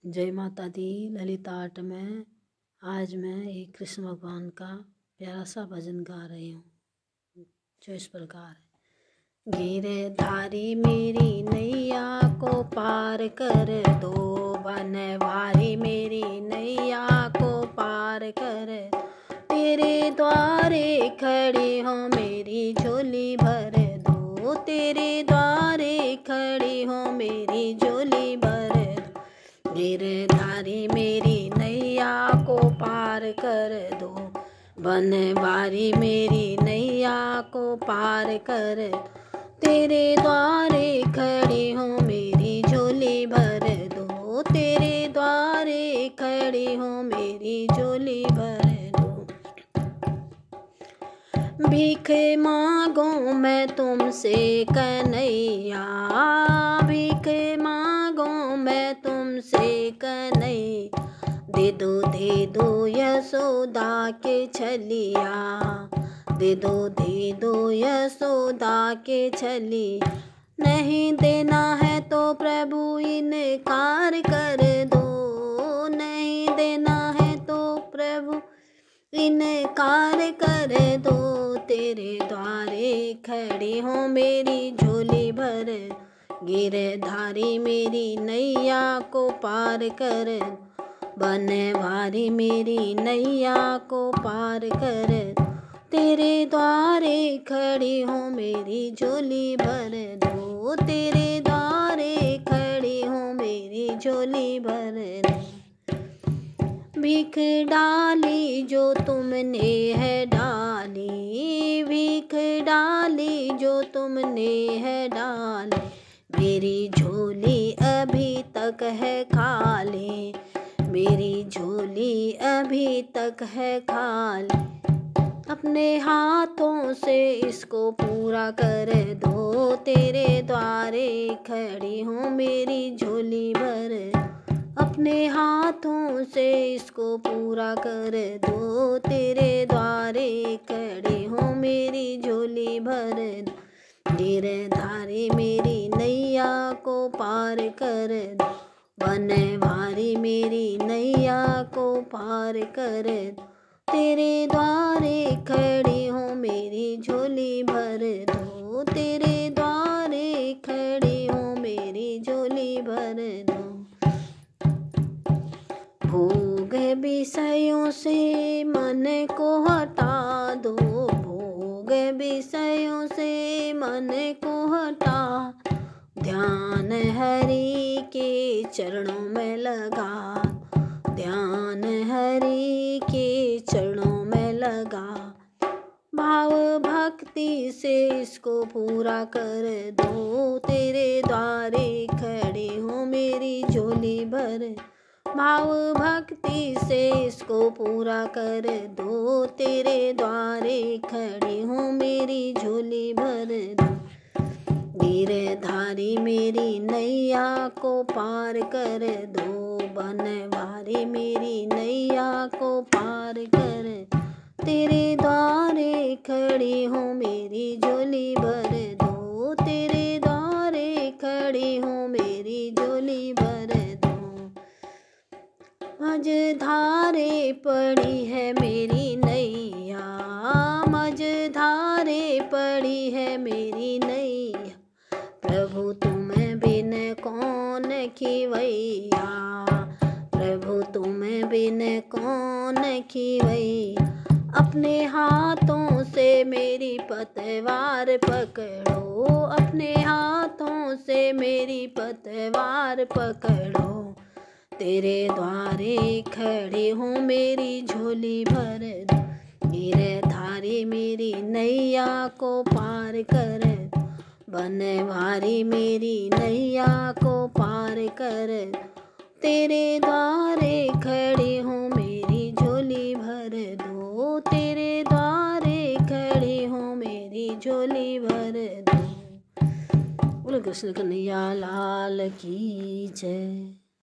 जय माता दी। ललिता आर्ट में आज मैं एक कृष्ण भगवान का प्यारा सा भजन गा रही हूँ जो इस प्रकार है। गिरधारी मेरी नैया को पार कर दो, बनवारी मेरी नैया को पार कर, तेरे द्वारे खड़ी हो मेरी झोली भर दो, तेरे द्वारे खड़ी हो मेरी झोली भर दो। गिरधारी मेरी नैया को पार कर दो, बनवारी मेरी नैया को पार कर, तेरे द्वारे खड़ी हो मेरी झोली भर दो, तेरे द्वारे खड़ी हो मेरी झोली भर दो। भीख मांगो मैं तुमसे कन्हैया, भीख मांगो मैं तुमसे कन्हैया, दे दो यशोदा के छलिया, दे दो यशोदा के छली। नहीं देना है तो प्रभु इनकार कर दो, नहीं देना है तो प्रभु इनकार कर दो, तेरे द्वारे खड़ी हो मेरी झोली भर, गिरधारी मेरी नैया को पार कर, बनवारी मेरी नैया को पार कर, तेरे द्वारे खड़ी हो मेरी झोली भर दो, तेरे द्वारे खड़ी हो मेरी झोली भर दो। भीख डाली जो तुमने है डाली, भीख डाली जो तुमने है डाली, मेरी झोली अभी तक है खाली, मेरी झोली अभी तक है खाली। अपने हाथों से इसको पूरा कर दो, तेरे द्वारे खड़ी हो मेरी झोली भर, अपने हाथों से इसको पूरा कर दो, तेरे द्वारे खड़ी हो मेरी झोली भर दो। गिरधारी मेरी नैया को पार कर दो, बनवारी मेरी नैया को पार कर दो, तेरे द्वारे खड़ी हो मेरी झोली भर दो, तेरे द्वारे खड़ी हो मेरी झोली भर दो। भोग विषयों से मन को हटा दो, भोग विषयों से मन को हटा, ध्यान हरि के चरणों में लगा, ध्यान हरि के चरणों में लगा, भाव भक्ति से इसको पूरा कर दो, तेरे द्वारे खड़ी हो मेरी झोली भर, भाव भक्ति से इसको पूरा कर दो, तेरे द्वारे खड़ी हो मेरी झोली भर दो। गिरधारी मेरी नैया को पार कर दो, बनवारी मेरी नैया को पार कर, तेरे द्वारे खड़ी हो मेरी झोली भर दो, तेरे द्वारे खड़ी हो मेरी झोली भर दो। मझधारे पड़ी है मेरी नैया, मझधारे पड़ी है मेरी नैया, प्रभु तुम्हें बिन कौन खिवैया, प्रभु तुम्हें बिन कौन खिवैया, अपने हाथों से मेरी पतवार पकड़ो, अपने हाथों से मेरी पतवार पकड़ो, तेरे द्वारे खड़ी हूँ मेरी झोली भर दो, गिरधारी मेरी नैया को पार कर, बनवारी मेरी नैया को पार कर, तेरे द्वारे खड़ी हूँ मेरी झोली भर दो, तेरे द्वारे खड़ी हूँ मेरी झोली भर दो। बोलो कृष्ण कन्हैया लाल की जय।